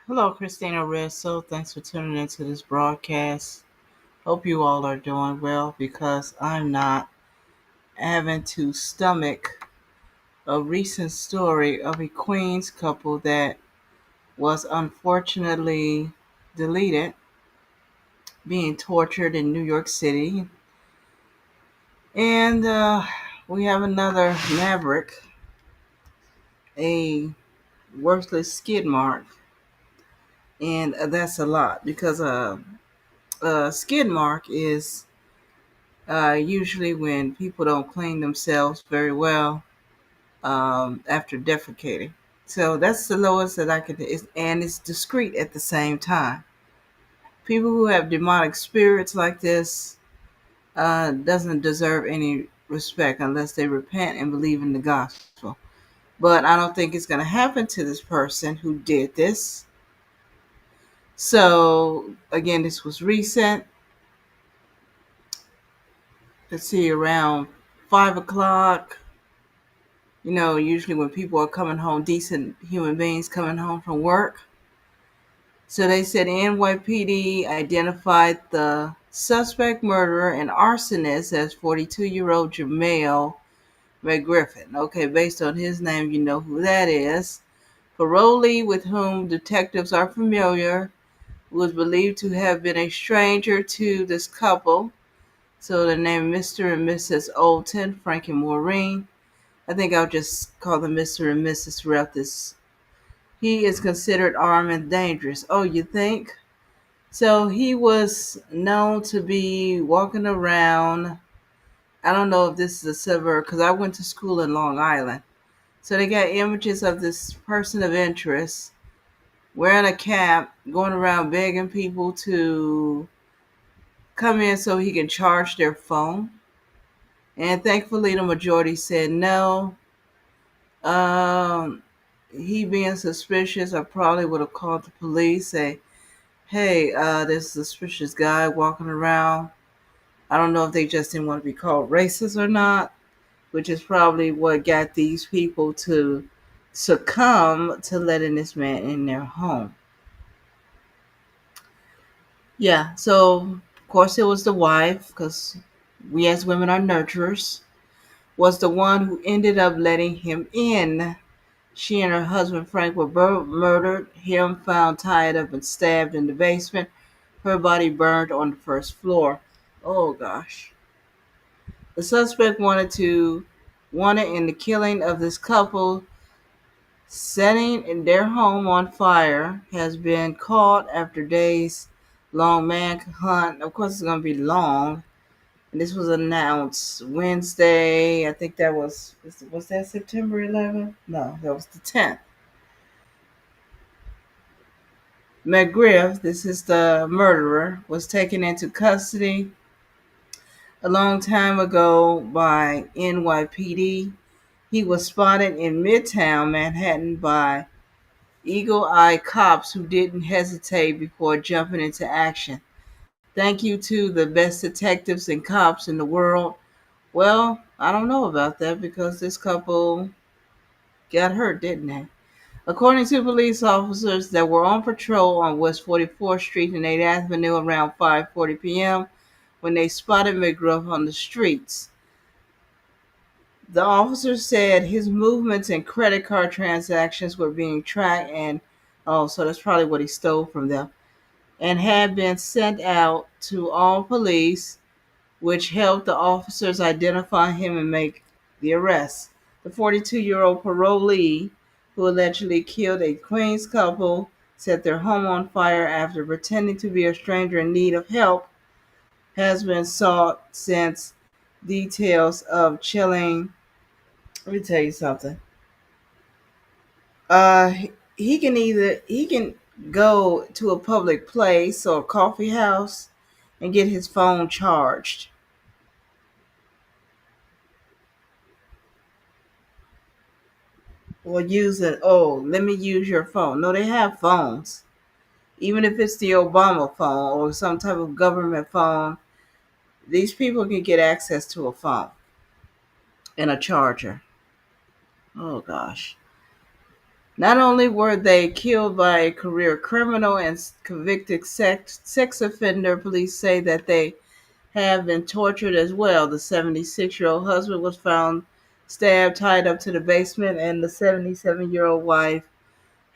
Hello, Christina Rizzo. Thanks for tuning into this broadcast. Hope you all are doing well because I'm not having to stomach a recent story of a Queens couple that was unfortunately deleted, being tortured in New York City. And we have another maverick, a worthless skid mark. And that's a lot because a skid mark is usually when people don't clean themselves very well after defecating. So that's the lowest that I could, and it's discreet at the same time. People who have demonic spirits like this doesn't deserve any respect unless they repent and believe in the gospel. But I don't think it's going to happen to this person who did this. So again, this was recent. Let's see, around 5 o'clock. Usually when people are coming home, decent human beings coming home from work. So they said NYPD identified the suspect murderer and arsonist as 42-year-old Jamel McGriffin. Okay, based on his name, you know who that is. Parolee, with whom detectives are familiar, was believed to have been a stranger to this couple. So the name Mr. and Mrs. Olton, Frank and Maureen. I think I'll just call them Mr. and Mrs. throughout this. He is considered armed and dangerous. Oh, you think? So he was known to be walking around. I don't know if this is a suburb because I went to school in Long Island. So they got images of this person of interest wearing a cap, going around begging people to come in so he can charge their phone. And thankfully, the majority said no. Um, he being suspicious, I probably would have called the police, say, hey, there's a suspicious guy walking around. I don't know if they just didn't want to be called racist or not, which is probably what got these people to succumb to letting this man in their home. Yeah, so of course it was the wife, because we as women are nurturers, was the one who ended up letting him in. She and her husband Frank were murdered, him found tied up and stabbed in the basement, her body burned on the first floor. Oh gosh. The suspect wanted in the killing of this couple, setting in their home on fire, has been caught after days long manhunt. Of course it's gonna be long. And this was announced Wednesday. I think that was that September 11th? No, that was the 10th. McGriff, this is the murderer, was taken into custody a long time ago by NYPD. He was spotted in Midtown Manhattan by eagle eyed cops who didn't hesitate before jumping into action. Thank you to the best detectives and cops in the world. Well, I don't know about that because this couple got hurt, didn't they? According to police officers that were on patrol on West 44th Street and 8th Avenue around 5:40 p.m. when they spotted McGruff on the streets. The officers said his movements and credit card transactions were being tracked and oh, so that's probably what he stole from them and had been sent out to all police, which helped the officers identify him and make the arrest. The 42-year-old parolee, who allegedly killed a Queens couple, set their home on fire after pretending to be a stranger in need of help, has been sought since. Details of chilling. Let me tell you something. He can go to a public place or a coffee house and get his phone charged or use it. Oh, let me use your phone. No, they have phones. Even if it's the Obama phone or some type of government phone, these people can get access to a phone and a charger. Oh gosh. Not only were they killed by a career criminal and convicted sex offender, police say that they have been tortured as well. The 76-year-old husband was found stabbed, tied up to the basement, and the 77-year-old wife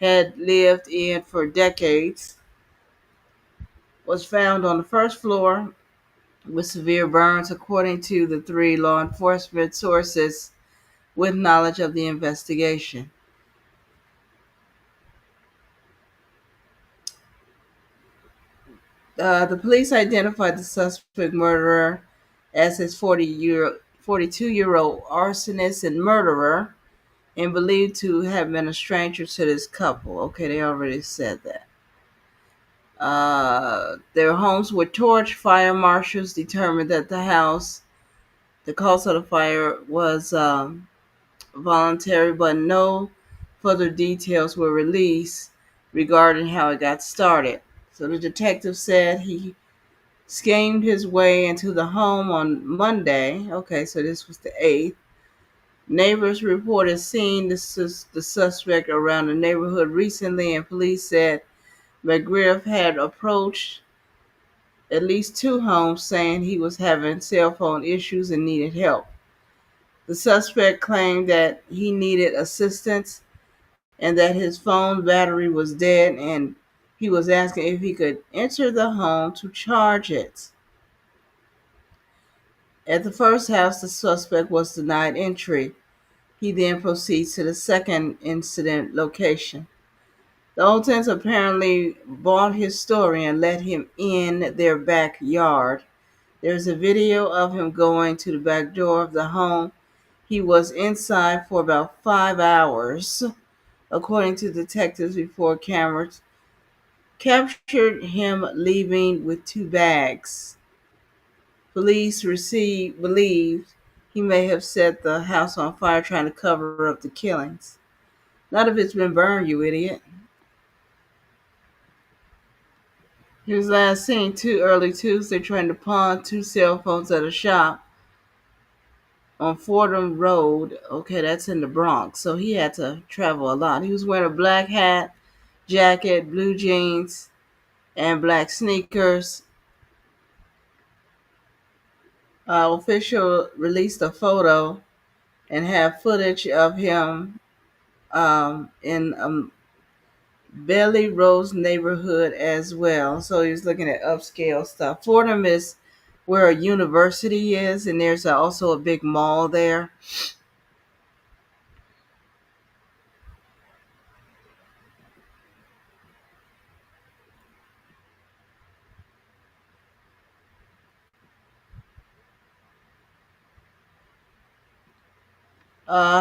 had lived in for decades, was found on the first floor with severe burns, according to the three law enforcement sources with knowledge of the investigation. The police identified the suspect murderer as his 42-year-old arsonist and murderer, and believed to have been a stranger to this couple. Okay, they already said that. Their homes were torched. Fire marshals determined that the cause of the fire was voluntary, but no further details were released regarding how it got started. So the detective said he schemed his way into the home on Monday. Okay, so this was the 8th. Neighbors reported seeing the suspect around the neighborhood recently, and police said McGriff had approached at least two homes saying he was having cell phone issues and needed help. The suspect claimed that he needed assistance and that his phone battery was dead, and he was asking if he could enter the home to charge it. At the first house, the suspect was denied entry. He then proceeds to the second incident location. The Oltons apparently bought his story and let him in their backyard. There's a video of him going to the back door of the home. He was inside for about 5 hours, according to detectives, before cameras captured him leaving with two bags. Police believed he may have set the house on fire trying to cover up the killings. None of it's been burned, you idiot. He was last seen early Tuesday trying to pawn two cell phones at a shop on Fordham Road. Okay, that's in the Bronx. So he had to travel a lot. He was wearing a black hat, jacket, blue jeans, and black sneakers. Official released a photo and have footage of him in Belly Rose neighborhood as well. So he was looking at upscale stuff. Fordham is where a university is, and there's also a big mall there.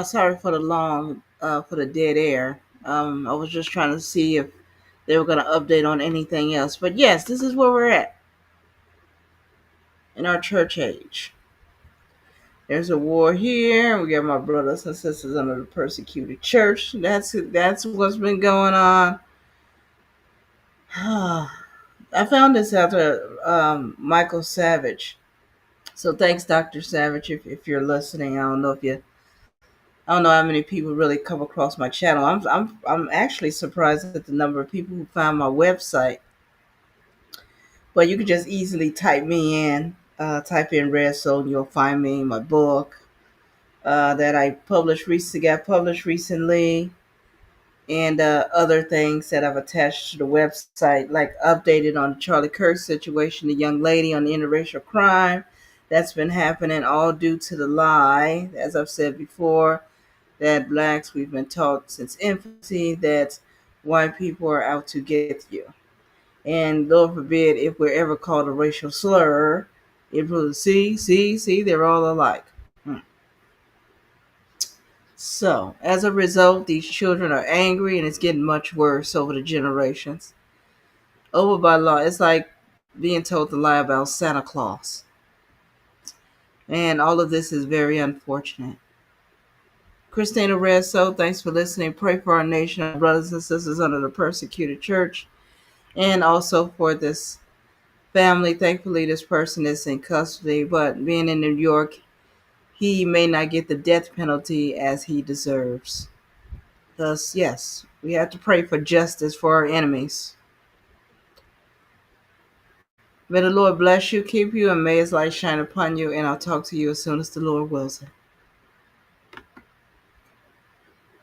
Sorry for for the dead air. I was just trying to see if they were going to update on anything else. But yes, this is where we're at in our church age. There's a war here. We got my brothers and sisters under the persecuted church. That's what's been going on. I found this after Michael Savage. So thanks, Dr. Savage, if you're listening. I don't know how many people really come across my channel. I'm actually surprised at the number of people who found my website. But you can just easily type me in, type in Red Soul, and you'll find me. My book that I got published recently, and other things that I've attached to the website, like updated on the Charlie Kirk situation, the young lady on the interracial crime that's been happening, all due to the lie, as I've said before, that blacks, we've been taught since infancy that white people are out to get you. And Lord forbid if we're ever called a racial slur, it will see, they're all alike. So, as a result, these children are angry, and it's getting much worse over the generations. Over by law, it's like being told to lie about Santa Claus. And all of this is very unfortunate. Christina Redso, thanks for listening. Pray for our nation, our brothers and sisters under the persecuted church, and also for this family. Thankfully, this person is in custody, but being in New York, he may not get the death penalty as he deserves. Thus, yes, We have to pray for justice for our enemies. May the Lord bless you, keep you, and may his light shine upon you, and I'll talk to you as soon as the Lord wills it.